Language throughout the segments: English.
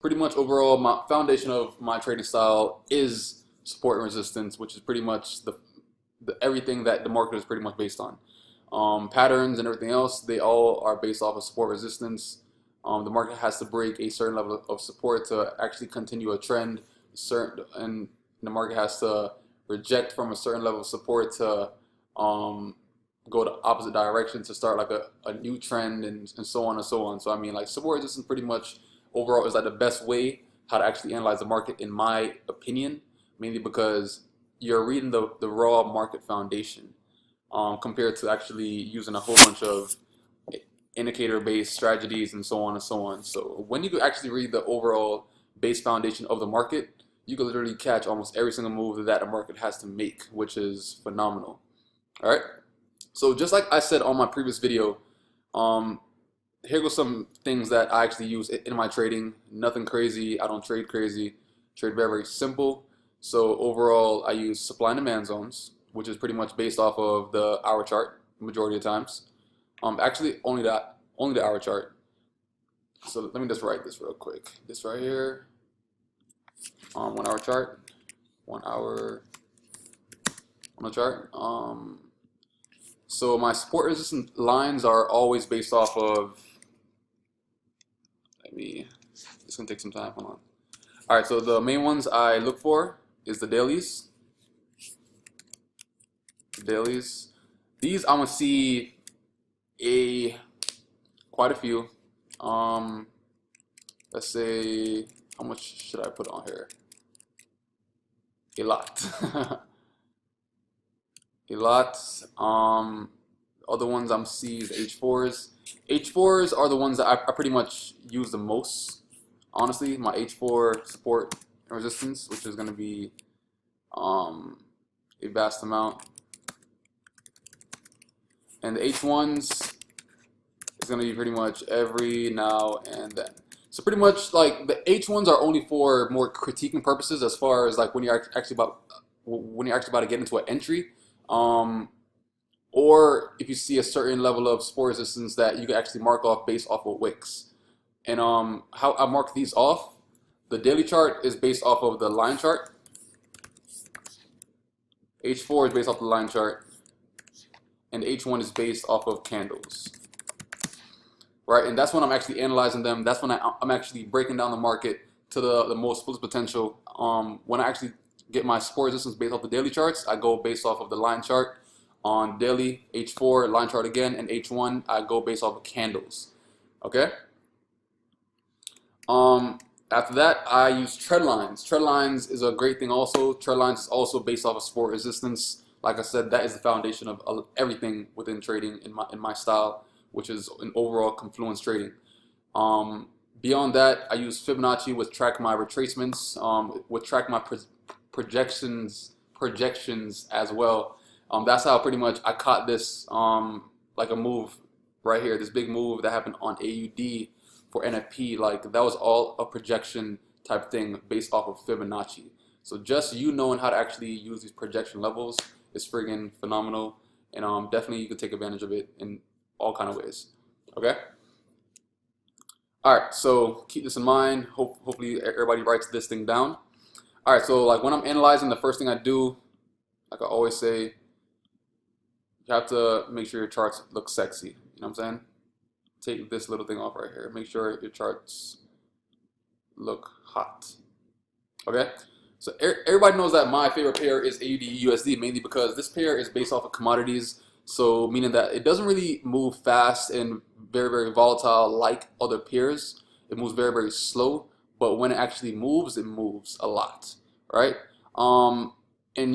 pretty much overall, my foundation of my trading style is support and resistance, which is pretty much the everything that the market is pretty much based on. Patterns and everything else, they all are based off of support resistance. The market has to break a certain level of support to actually continue a trend. And the market has to reject from a certain level of support to go the opposite direction to start like a new trend and so on and so on. So I mean, like support resistance pretty much overall is like the best way how to actually analyze the market in my opinion, mainly because you're reading the raw market foundation compared to actually using a whole bunch of indicator-based strategies and so on and so on. So when you could actually read the overall base foundation of the market, you can literally catch almost every single move that the market has to make, which is phenomenal. All right. So just like I said on my previous video, um, here goes some things that I actually use in my trading. Nothing crazy. I don't trade crazy. Trade very, very simple. So overall, I use supply and demand zones, which is pretty much based off of the hour chart majority of the times. Actually, only the hour chart. So let me just write this real quick. This right here, 1 hour chart, 1 hour on the chart. So my support resistance lines are always based off of. It's gonna take some time. Hold on. All right. So the main ones I look for is the dailies. Dailies. These I'm gonna see quite a few. Let's say how much should I put on here? A lot. A lot. Other ones I'm seeing is H4s. H4s are the ones that I pretty much use the most. Honestly, my H4 support and resistance, which is going to be a vast amount. And the H1s is going to be pretty much every now and then. So pretty much like the H1s are only for more critiquing purposes, as far as like when you're actually about to get into an entry. Or if you see a certain level of support resistance that you can actually mark off based off of wicks. And how I mark these off, the daily chart is based off of the line chart. H4 is based off the line chart, and H1 is based off of candles. Right, and that's when I'm actually analyzing them. That's when I'm actually breaking down the market to the most fullest potential. When I actually get my support resistance based off the daily charts, I go based off of the line chart. On daily, H4, line chart again, and H1, I go based off of candles. Okay? After that, I use trend lines. Trend lines is a great thing also. Trend lines is also based off of support resistance. Like I said, that is the foundation of everything within trading in my style, which is an overall confluence trading. Beyond that, I use Fibonacci with track my retracements, with track my projections as well. That's how pretty much I caught this like a move right here, this big move that happened on AUD for NFP. Like that was all a projection type thing based off of Fibonacci. So just you knowing how to actually use these projection levels is friggin' phenomenal, and definitely you can take advantage of it in all kind of ways. Okay. All right. So keep this in mind. Hopefully everybody writes this thing down. All right. So like when I'm analyzing, the first thing I do, like I always say, you have to make sure your charts look sexy. You know what I'm saying? Take this little thing off right here. Make sure your charts look hot. Okay? So everybody knows that my favorite pair is AUD USD, mainly because this pair is based off of commodities. So meaning that it doesn't really move fast and very, very volatile like other pairs. It moves very, very slow. But when it actually moves, it moves a lot. Right? And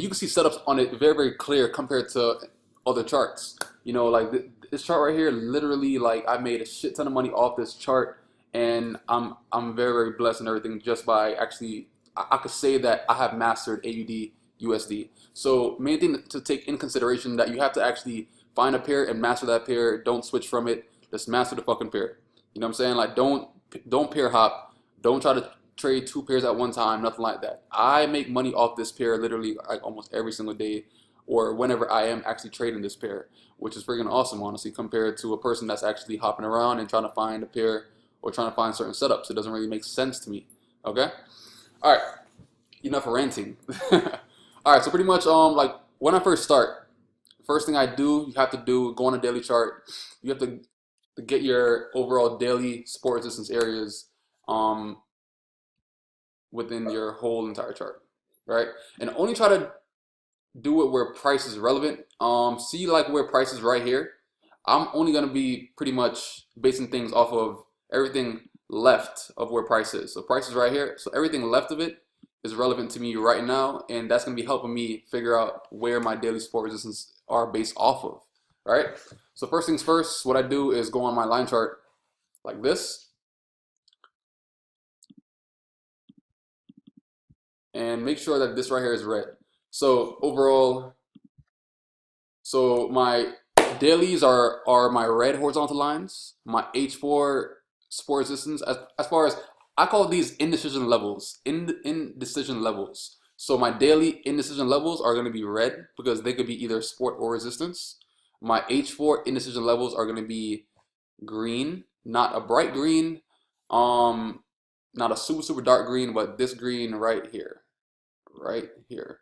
you can see setups on it very, very clear compared to other charts. You know, like this chart right here, literally, like I made a shit ton of money off this chart, and I'm very, very blessed and everything just by actually, I could say that I have mastered AUD USD. So main thing to take in consideration that you have to actually find a pair and master that pair. Don't switch from it. Just master the fucking pair. You know what I'm saying? Like don't pair hop. Don't try to trade two pairs at one time. Nothing like that. I make money off this pair literally like almost every single day, or whenever I am actually trading this pair, which is freaking awesome, honestly, compared to a person that's actually hopping around and trying to find a pair or trying to find certain setups. It doesn't really make sense to me. Okay. All right. Enough ranting. All right. So pretty much, like when I first start, first thing I do, you have to do go on a daily chart. You have to get your overall daily support resistance areas, um, within your whole entire chart, right? And only try to do it where price is relevant. See like where price is right here. I'm only gonna be pretty much basing things off of everything left of where price is. So price is right here. So everything left of it is relevant to me right now, and that's gonna be helping me figure out where my daily support resistance are based off of. Right. So first things first, what I do is go on my line chart like this, and make sure that this right here is red. So overall, so my dailies are my red horizontal lines. My H4 support resistance. As far as I call these indecision levels, indecision levels. So my daily indecision levels are going to be red because they could be either support or resistance. My H4 indecision levels are going to be green, not a bright green, um, not a super dark green, but this green right here, right here.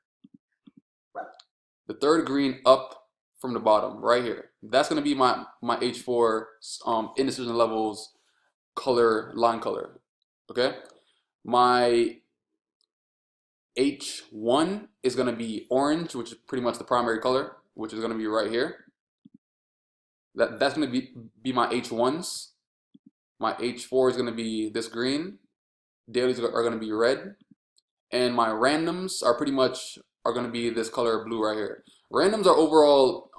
The third green up from the bottom, right here. That's gonna be my H4 indecision levels color, line color. Okay. My H1 is gonna be orange, which is pretty much the primary color, which is gonna be right here. That's gonna be my H1s. My H4 is gonna be this green. Dailies are gonna be red, and my randoms are pretty much are gonna be this color blue right here. Randoms are overall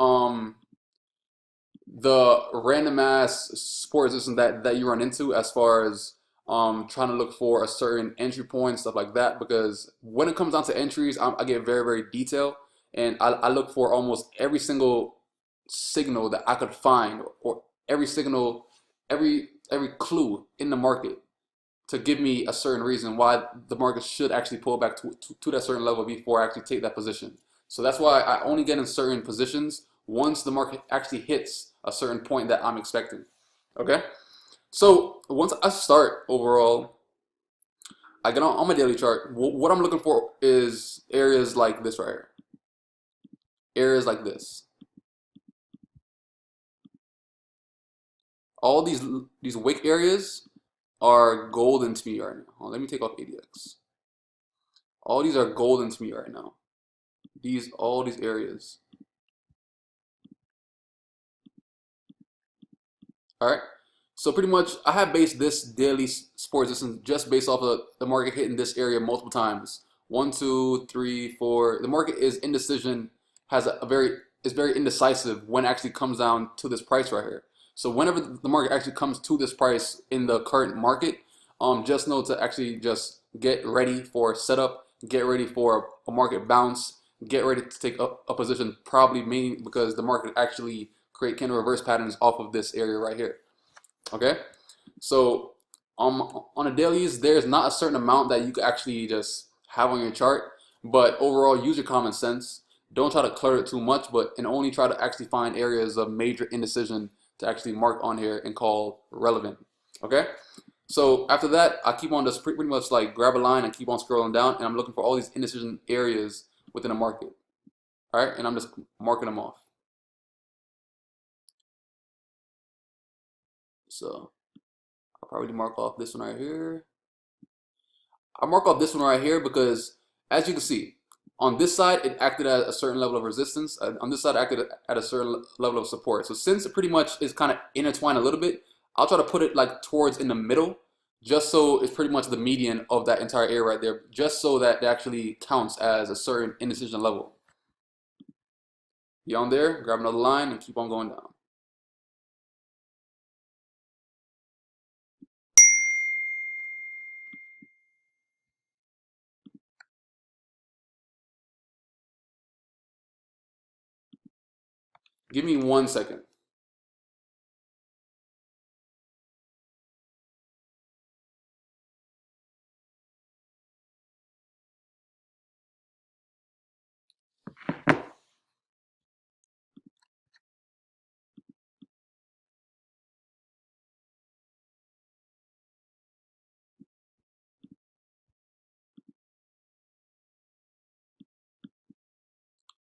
the random ass support system that you run into as far as trying to look for a certain entry point, stuff like that. Because when it comes down to entries, I get very detailed, and I look for almost every single signal that I could find, or every signal, every clue in the market to give me a certain reason why the market should actually pull back to that certain level before I actually take that position. So that's why I only get in certain positions once the market actually hits a certain point that I'm expecting. Okay? So once I start overall, I get on my daily chart. What I'm looking for is areas like this right here. Areas like this. All these wick areas are golden to me right now. Let me take off ADX. All these are golden to me right now. All these areas. All right. So pretty much, I have based this daily sports distance just based off of the market hitting this area multiple times. One, two, three, four. The market is indecision, has a very is very indecisive when it actually comes down to this price right here. So whenever the market actually comes to this price in the current market, just know to actually just get ready for setup, get ready for a market bounce, get ready to take a position, probably mainly because the market actually create candle reverse patterns off of this area right here. Okay, so on the dailies, there's not a certain amount that you can actually just have on your chart, but overall, use your common sense. Don't try to clutter it too much, but and only try to actually find areas of major indecision to actually mark on here and call relevant. Okay, so after that, I keep on just pretty much like grab a line and keep on scrolling down, and I'm looking for all these indecision areas within a market. All right, and I'm just marking them off. So I'll probably mark off this one right here. I mark off this one right here because, as you can see, on this side it acted at a certain level of resistance. On this side, it acted at a certain level of support. So since it pretty much is kind of intertwined a little bit, I'll try to put it like towards in the middle, just so it's pretty much the median of that entire area right there, just so that it actually counts as a certain indecision level. Beyond there, grab another line and keep on going down. Give me 1 second.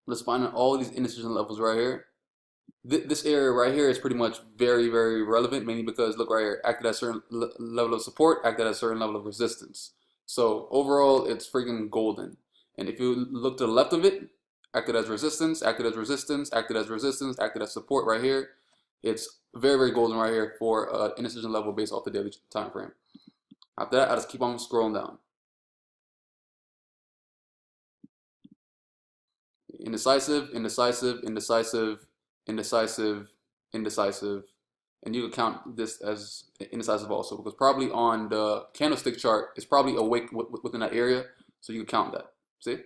let's find all these indecision levels right here. This area right here is pretty much very, very relevant, mainly because look right here, acted at a certain level of support, acted at a certain level of resistance. So overall, it's freaking golden. And if you look to the left of it, acted as resistance, acted as resistance, acted as resistance, acted as support right here. It's very, very golden right here for indecision level based off the daily time frame. After that, I just keep on scrolling down. Indecisive, indecisive, indecisive, indecisive, indecisive, and you can count this as indecisive also because probably on the candlestick chart, it's probably a wick within that area, so you can count that. See?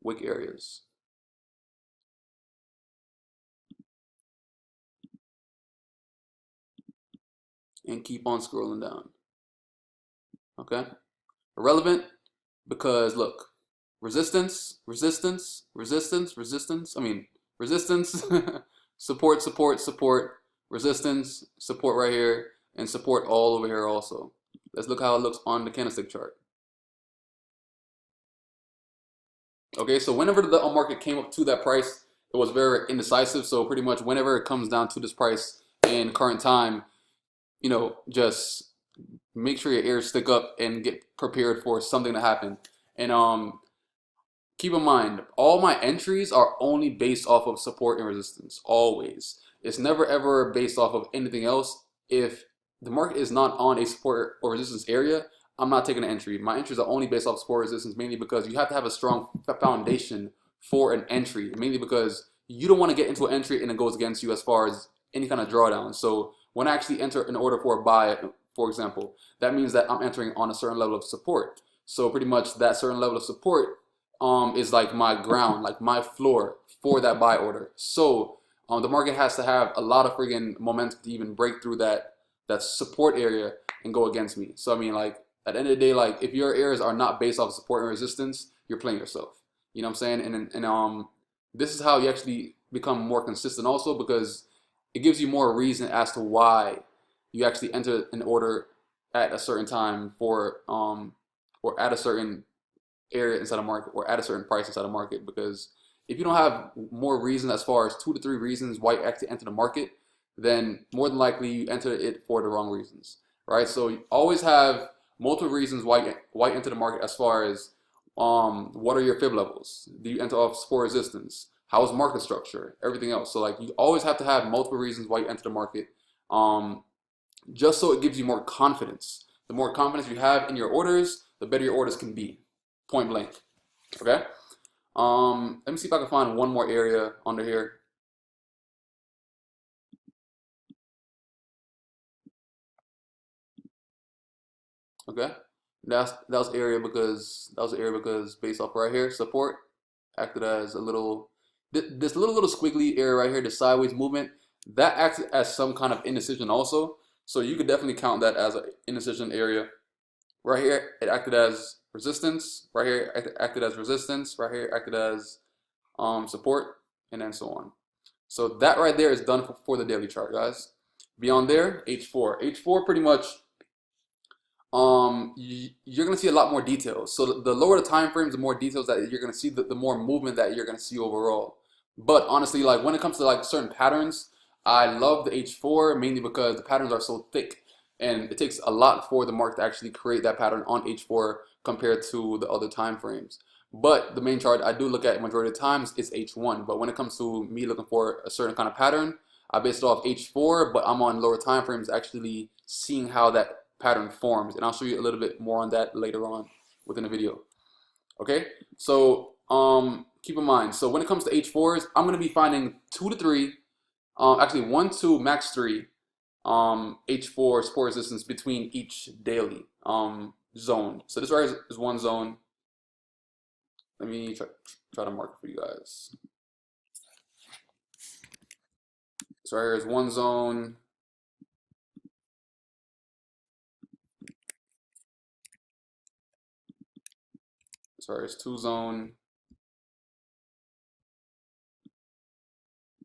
Wick areas. And keep on scrolling down. Okay? Irrelevant because look, resistance, resistance, resistance, resistance. I mean, resistance, support, support, support, resistance, support right here, and support all over here also. Let's look how it looks on the candlestick chart. Okay, so whenever the market came up to that price, it was very indecisive. So pretty much whenever it comes down to this price in current time, you know, just make sure your ears stick up and get prepared for something to happen. And keep in mind, all my entries are only based off of support and resistance, always. It's never ever based off of anything else. If the market is not on a support or resistance area, I'm not taking an entry. My entries are only based off support resistance, mainly because you have to have a strong foundation for an entry, mainly because you don't want to get into an entry and it goes against you as far as any kind of drawdown. So when I actually enter an order for a buy, for example, that means that I'm entering on a certain level of support. So pretty much that certain level of support is like my ground, like my floor for that buy order. So the market has to have a lot of friggin' momentum to even break through that support area and go against me. So I mean, like at the end of the day, like if your areas are not based off support and resistance, you're playing yourself. You know what I'm saying? And this is how you actually become more consistent also because it gives you more reason as to why you actually enter an order at a certain time for or at a certain area inside a market or at a certain price inside a market. Because if you don't have more reason as far as 2 to 3 reasons why you actually enter the market, then more than likely you enter it for the wrong reasons, right? So you always have multiple reasons why you enter the market as far as what are your fib levels? Do you enter off support resistance? How is market structure? Everything else. So like you always have to have multiple reasons why you enter the market, just so it gives you more confidence. The more confidence you have in your orders, the better your orders can be. Point blank. Okay. Let me see if I can find one more area under here. Okay. That was area because based off right here, support acted as a little this little squiggly area right here, the sideways movement, that acted as some kind of indecision also. So you could definitely count that as an indecision area. Right here, it acted as resistance. Right here, it acted as resistance. Right here, it acted as support, and then so on. So that right there is done for the daily chart, guys. Beyond there, H4. H4 pretty much you're going to see a lot more details. So the lower the time frames, the more details that you're going to see, the more movement that you're going to see overall. But honestly, like when it comes to like certain patterns, I love the H4 mainly because the patterns are so thick and it takes a lot for the market to actually create that pattern on H4 compared to the other time frames. But the main chart I do look at majority of the times is H1. But when it comes to me looking for a certain kind of pattern, I base it off H4, but I'm on lower time frames actually seeing how that pattern forms, and I'll show you a little bit more on that later on within the video. Okay, so keep in mind, so when it comes to H4s, I'm going to be finding 2 to 3, actually 1, 2, max 3 H4 support resistance between each daily zone. So this right is one zone. Let me try to mark it for you guys. So right here is one zone. Sorry, it's 2 zone,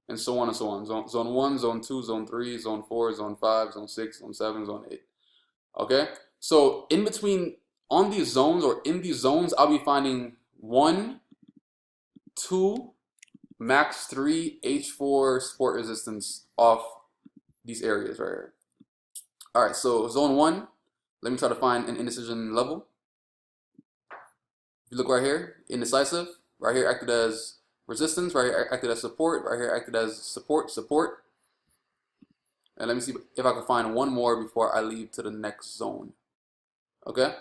and so on and so on. Zone 1, zone 2, zone 3, zone 4, zone 5, zone 6, zone 7, zone 8. Okay, so in between on these zones or in these zones, I'll be finding 1, 2, max 3 H4 support resistance off these areas right here. All right, so zone 1, let me try to find an indecision level. If you look right here, indecisive, right here acted as resistance, right here acted as support, right here acted as support. And let me see if I can find one more before I leave to the next zone. Okay,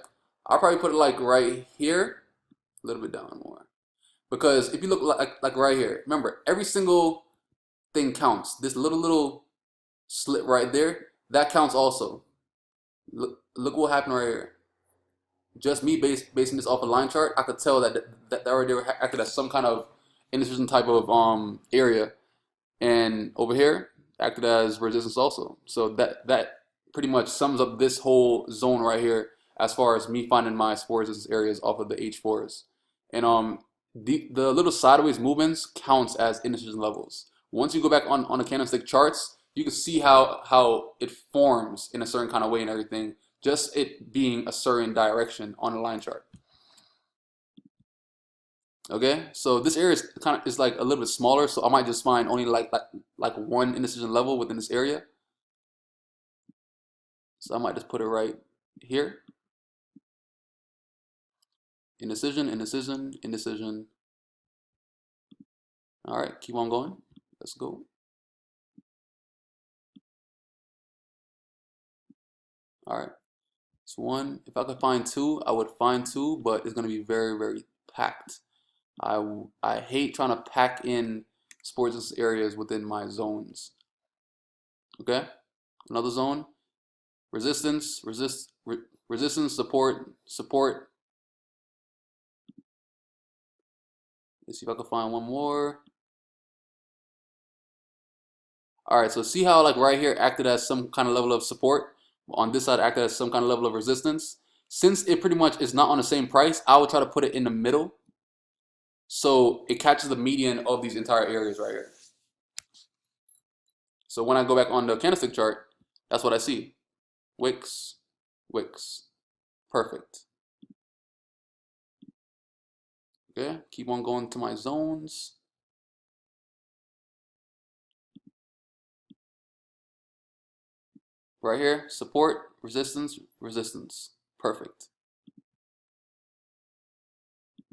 I'll probably put it like right here, a little bit down more. Because if you look like right here, remember, every single thing counts. This little slit right there, that counts also. Look what happened right here. Just me basing this off a line chart, I could tell that right there acted as some kind of indecision type of area, and over here acted as resistance also. So that pretty much sums up this whole zone right here as far as me finding my support resistance areas off of the H4s. And the little sideways movements counts as indecision levels. Once you go back on the candlestick charts, you can see how it forms in a certain kind of way and everything, just it being a certain direction on the line chart. Okay, so this area is like a little bit smaller, so I might just find only like one indecision level within this area. So I might just put it right here. Indecision, indecision, indecision. All right, keep on going. Let's go. All right, so one. If I could find two, I would find two, but it's gonna be very, very packed. I hate trying to pack in sports areas within my zones. Okay, another zone. Resistance, resistance, support. Let's see if I can find one more. All right, so see how like right here acted as some kind of level of support. On this side acted as some kind of level of resistance. Since it pretty much is not on the same price, I would try to put it in the middle, so it catches the median of these entire areas right here. So when I go back on the candlestick chart, that's what I see. Wicks, wicks. Perfect. Okay, keep on going to my zones. Right here, support, resistance, resistance. Perfect.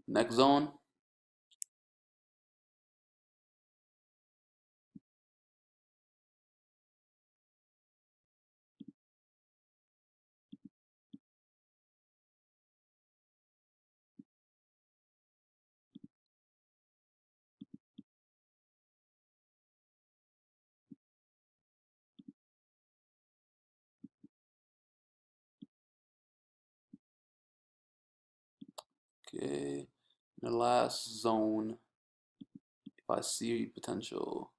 Next zone. Okay, the last zone, if I see potential.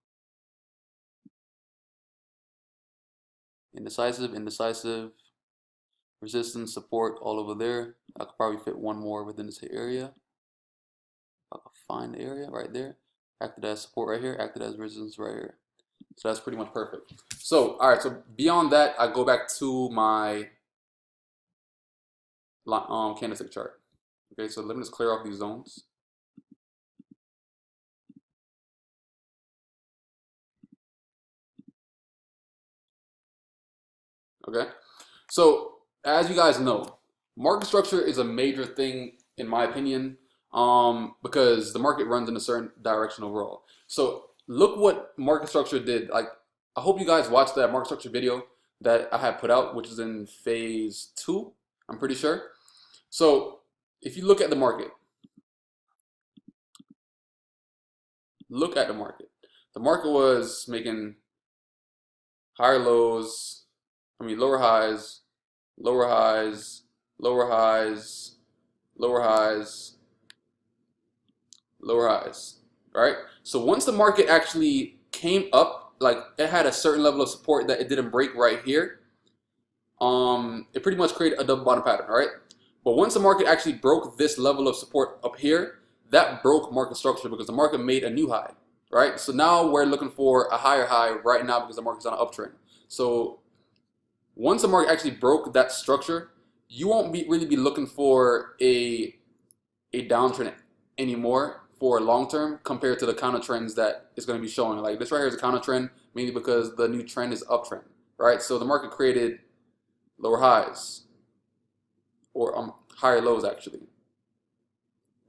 Indecisive, indecisive, resistance, support, all over there. I could probably fit one more within this area. I could find the area right there. Acted as support right here, acted as resistance right here. So that's pretty much perfect. So, all right, so beyond that, I go back to my candlestick chart. Okay, so let me just clear off these zones. Okay, so as you guys know, market structure is a major thing in my opinion, because the market runs in a certain direction overall. So look what market structure did. Like, I hope you guys watched that market structure video that I had put out, which is in phase 2, I'm pretty sure. So if you look at the market, the market was making higher lows, lower highs, lower highs, lower highs, lower highs, lower highs, right? So once the market actually came up, like it had a certain level of support that it didn't break right here, it pretty much created a double bottom pattern, right? But once the market actually broke this level of support up here, that broke market structure because the market made a new high, right? So now we're looking for a higher high right now because the market's on an uptrend. So once the market actually broke that structure, you won't really be looking for a downtrend anymore for long term compared to the counter trends that it's going to be showing. Like this right here is a counter trend, mainly because the new trend is uptrend, right? So the market created lower highs or higher lows actually.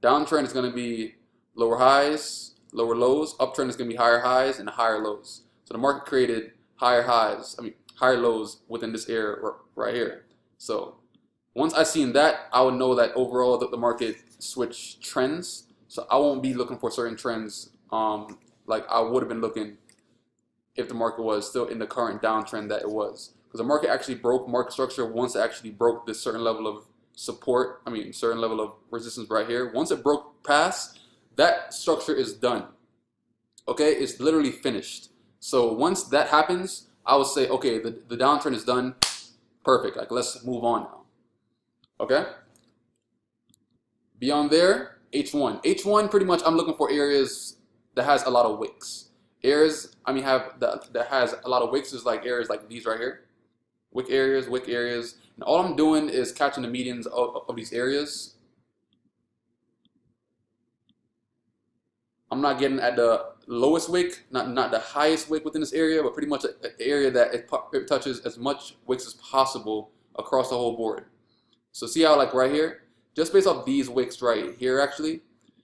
Downtrend is going to be lower highs, lower lows. Uptrend is going to be higher highs and higher lows. So the market created higher highs, higher lows within this area right here. So once I seen that, I would know that overall the market switched trends. So I won't be looking for certain trends like I would have been looking if the market was still in the current downtrend that it was. Because the market actually broke market structure once it actually broke this certain level of support, certain level of resistance right here. Once it broke past, that structure is done. Okay, it's literally finished. So once that happens, I would say, okay, the downtrend is done. Perfect. Like let's move on now. Okay. Beyond there, H1. H1 pretty much I'm looking for areas that has a lot of wicks. Areas that has a lot of wicks is like areas like these right here. Wick areas. And all I'm doing is catching the medians of these areas. I'm not getting at the lowest wick, not the highest wick within this area, but pretty much an area that it touches as much wicks as possible across the whole board. So see how like right here, just based off these wicks right here actually,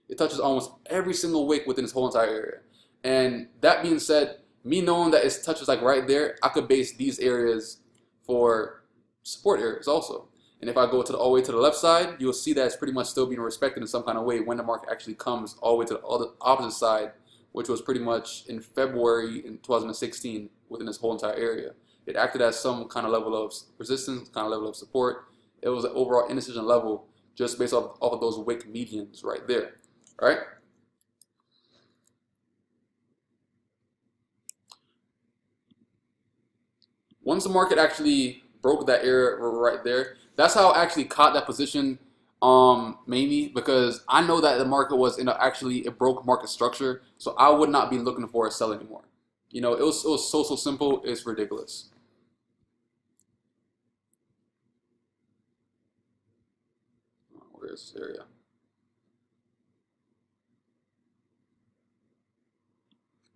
it touches almost every single wick within this whole entire area. And that being said, me knowing that it touches like right there, I could base these areas for support areas also. And if I go to all the way to the left side, you'll see that it's pretty much still being respected in some kind of way when the market actually comes all the way to the other opposite side, which was pretty much in February in 2016 within this whole entire area. It acted as some kind of level of resistance, kind of level of support. It was an overall indecision level just based off of those wick medians right there. All right. Once the market actually broke that area right there, that's how I actually caught that position mainly because I know that the market was actually it broke market structure, so I would not be looking for a sell anymore. You know, it was so simple, it's ridiculous. Where's this area?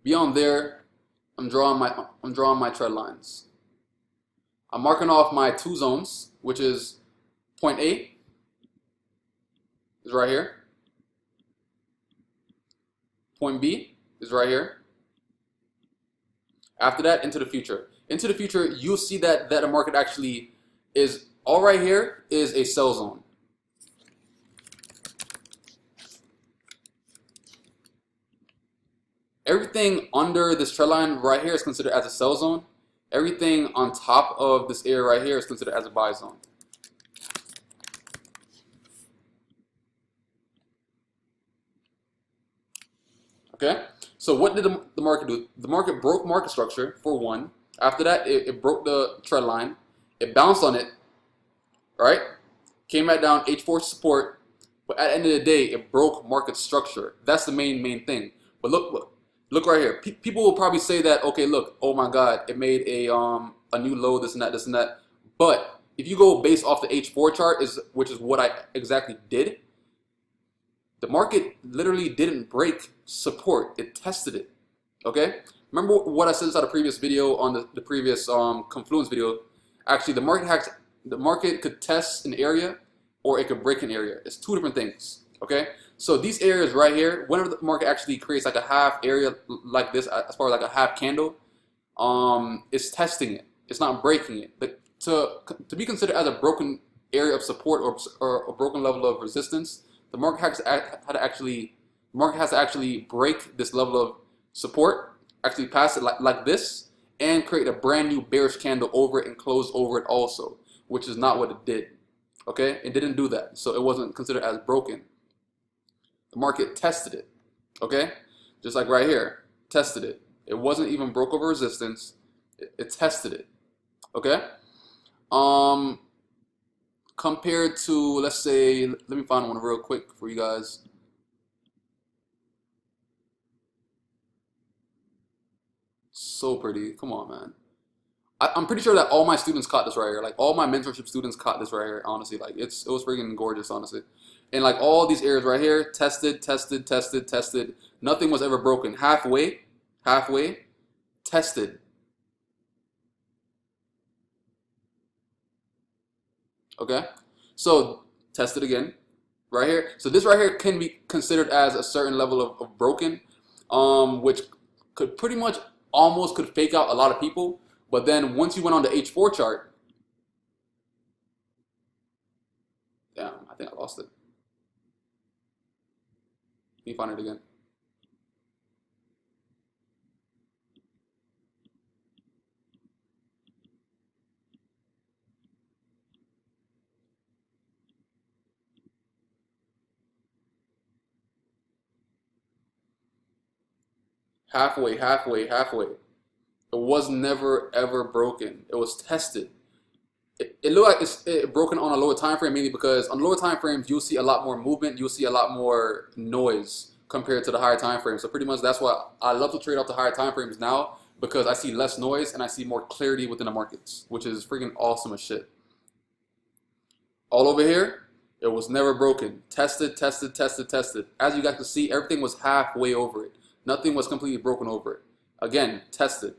Beyond there, I'm drawing my trend lines. I'm marking off my two zones, which is point A is right here. Point B is right here. After that, into the future. Into the future, you'll see that the market actually is all right here is a sell zone. Everything under this trend line right here is considered as a sell zone. Everything on top of this area right here is considered as a buy zone. Okay, so what did the market do? The market broke market structure for one. After that, it broke the trend line. It bounced on it, right? Came back down, H4 support. But at the end of the day, it broke market structure. That's the main thing. But look right here. People will probably say that, okay, look, oh my God, it made a new low, this and that. But if you go based off the H4 chart, which is what I exactly did, the market literally didn't break support. It tested it. Okay? Remember what I said inside a previous video on the previous Confluence video? Actually, the market could test an area or it could break an area. It's two different things. Okay? So these areas right here, whenever the market actually creates like a half area like this, as far as like a half candle, it's testing it. It's not breaking it. But to be considered as a broken area of support or a broken level of resistance, the market has to actually break this level of support, actually pass it like this, and create a brand new bearish candle over it and close over it also, which is not what it did. Okay, it didn't do that, so it wasn't considered as broken. The market tested it. Okay, just like right here, tested it. It wasn't even broke over resistance. It tested it. Okay. Compared to, let's say, let me find one real quick for you guys. So pretty. Come on, man. I'm pretty sure that all my students caught this right here. Like all my mentorship students caught this right here. Honestly, like it was freaking gorgeous. Honestly, And like all these areas right here, tested, tested, tested, tested. Nothing was ever broken. Halfway, tested. Okay? So tested again, right here. So this right here can be considered as a certain level of broken, which could pretty much almost could fake out a lot of people. But then once you went on the H4 chart, damn, I think I lost it. Can you find it again? Halfway. It was never ever broken. It was tested. It looked like it's broken on a lower time frame, mainly because on lower time frames you'll see a lot more movement, you'll see a lot more noise compared to the higher time frames. So pretty much that's why I love to trade off the higher time frames now, because I see less noise and I see more clarity within the markets, which is freaking awesome as shit. All over here, it was never broken. Tested, tested, tested, tested. As you guys can see, everything was halfway over it. Nothing was completely broken over it. Again, tested.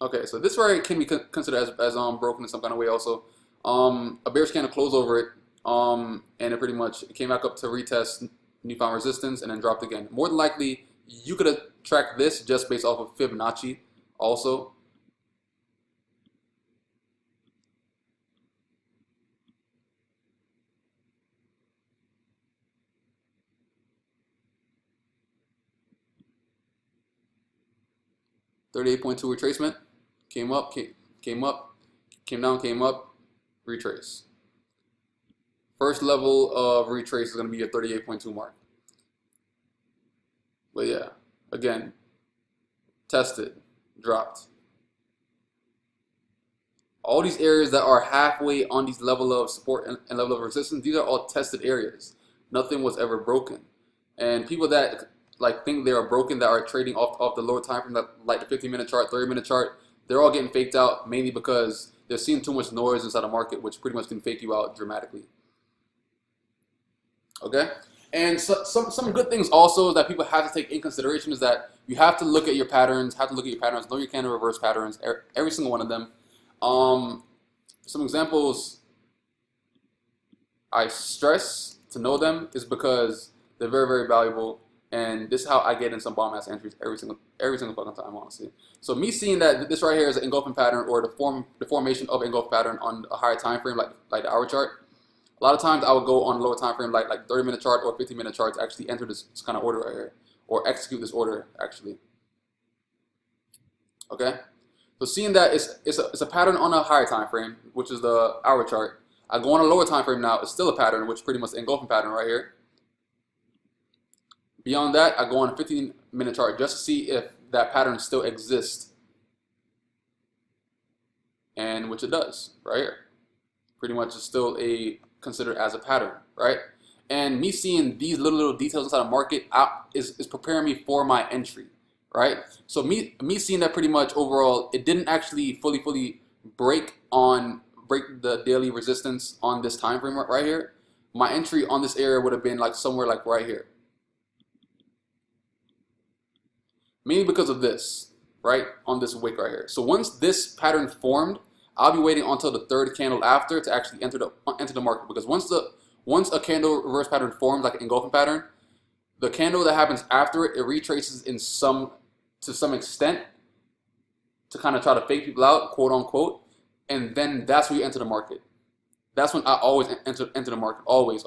Okay, so this right can be considered as broken in some kind of way also. A bearish candle closed over it, and it pretty much came back up to retest newfound resistance and then dropped again. More than likely, you could have tracked this just based off of Fibonacci also. $38.2 retracement, came up, came up, came down, came up, retrace. First level of retrace is going to be your 38.2 mark. But yeah, again, tested, dropped. All these areas that are halfway on these level of support and level of resistance, these are all tested areas. Nothing was ever broken. And people that like think they are broken, that are trading off the lower time frame, that like the 15-minute chart, 30-minute chart, they're all getting faked out, mainly because they're seeing too much noise inside the market, which pretty much can fake you out dramatically. Okay? And so, some good things also that people have to take in consideration is that you have to look at your patterns, know your candle reverse patterns, every single one of them. Some examples I stress to know them is because they're very, very valuable. And this is how I get in some bomb ass entries every single fucking time, honestly. So me seeing that this right here is an engulfing pattern, or the formation of engulf pattern on a higher time frame, like the hour chart. A lot of times I would go on a lower time frame, like 30-minute chart or 15-minute chart, to actually enter this kind of order right here, or execute this order actually. Okay. So seeing that it's a pattern on a higher time frame, which is the hour chart. I go on a lower time frame now, it's still a pattern, which pretty much the engulfing pattern right here. Beyond that, I go on a 15-minute chart just to see if that pattern still exists. And which it does, right here. Pretty much it's still considered as a pattern, right? And me seeing these little details inside the market is preparing me for my entry, right? So me seeing that pretty much overall, it didn't actually fully break the daily resistance on this time frame right here. My entry on this area would have been like somewhere like right here. Mainly because of this, right, on this wick right here. So once this pattern formed, I'll be waiting until the third candle after to actually enter the market, because once a candle reverse pattern forms, like an engulfing pattern, the candle that happens after it retraces to some extent to kind of try to fake people out, quote unquote, and then that's when you enter the market. That's when I always enter the market, always.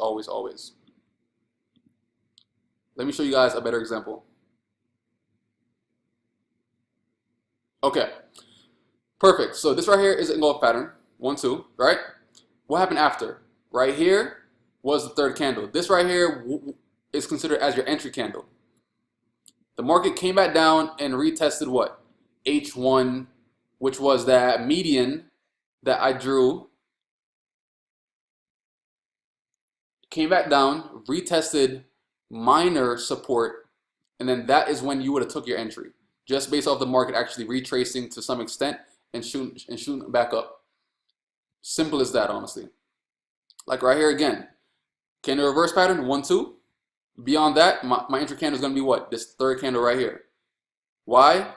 Let me show you guys a better example. Okay, perfect. So this right here is an engulf pattern, 1, 2, right? What happened after? Right here was the third candle. This right here is considered as your entry candle. The market came back down and retested what? H1, which was that median that I drew. Came back down, retested minor support, and then that is when you would have took your entry. just based off the market actually retracing to some extent and shooting back up. Simple as that, honestly. Like right here again, candle reverse pattern, 1, 2. Beyond that, my entry candle is going to be what? This third candle right here. Why?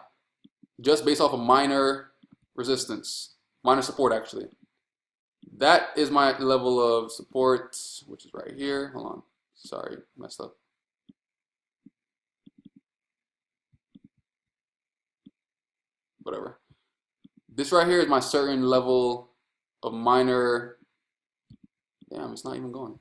Just based off a minor resistance, minor support actually. That is my level of support, which is right here. Hold on. Sorry, messed up. Whatever. This right here is my certain level of minor. Damn, it's not even going.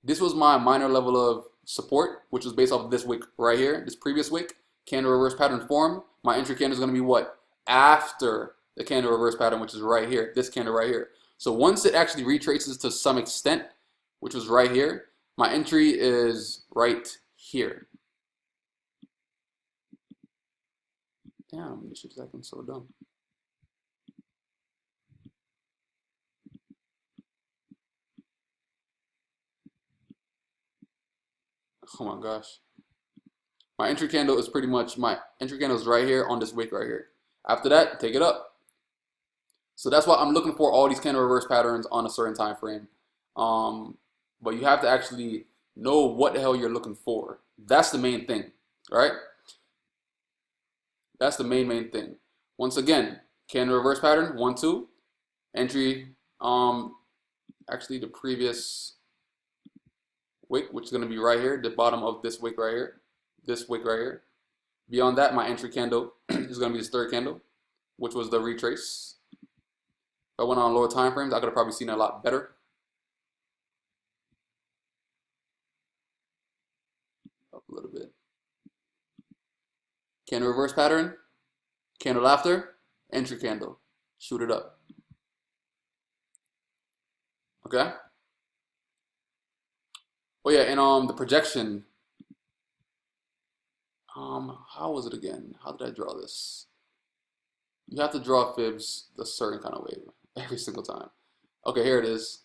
This was my minor level of support, which was based off of this wick right here, this previous wick, candle reverse pattern form. My entry candle is going to be what? After the candle reverse pattern, which is right here, this candle right here. So once it actually retraces to some extent, which was right here, my entry is right here. Damn, this shit's acting so dumb. Oh my gosh. My entry candle is pretty much, my entry candle is right here on this wick right here. After that, take it up. So that's why I'm looking for all these candle reverse patterns on a certain time frame. But you have to actually know what the hell you're looking for. That's the main thing, right? That's the main thing. Once again, candle reverse pattern, 1, 2. Entry, actually the previous wick, which is going to be right here, the bottom of this wick right here, this wick right here. Beyond that, my entry candle is going to be this third candle, which was the retrace. If I went on lower time frames, I could have probably seen it a lot better. Up a little bit. Candle reverse pattern, candle after, entry candle, shoot it up. Okay. Oh yeah, and the projection. How was it again? How did I draw this? You have to draw fibs a certain kind of way every single time. Okay, here it is.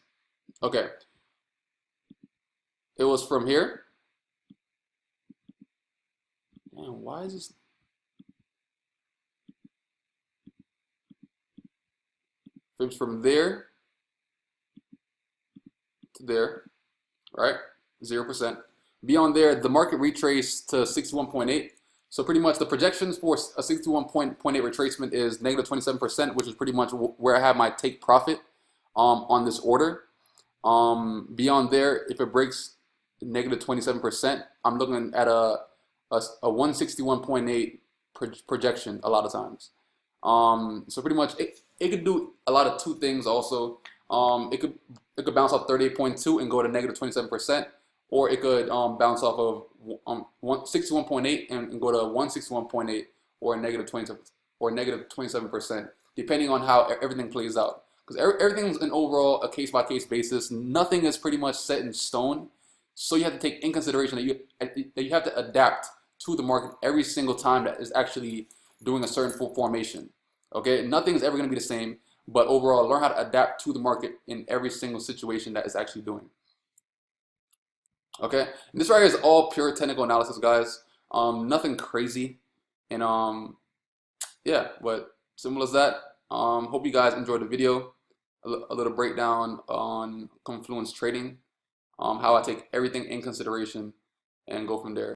Okay. It was from here. Man, why is this? Fibs from there to there, right? 0%. Beyond there, the market retraced to 61.8. So pretty much the projections for a 61.8 retracement is negative 27%, which is pretty much where I have my take profit on this order. Beyond there, if it breaks negative 27%, I'm looking at a 161.8 projection a lot of times. So pretty much it could do a lot of two things also. It could bounce off 38.2 and go to negative 27%, or it could bounce off of 61.8 and go to 161.8 or negative 27 or negative 27%, depending on how everything plays out. Because everything's an overall a case-by-case basis. Nothing is pretty much set in stone. So you have to take in consideration that you have to adapt to the market every single time that is actually doing a certain formation. Okay, nothing's ever going to be the same, but overall, learn how to adapt to the market in every single situation that is actually doing. Okay, and this right here is all pure technical analysis, guys. Nothing crazy, and yeah, but simple as that. Hope you guys enjoyed the video. A little breakdown on Confluence trading, how I take everything in consideration and go from there.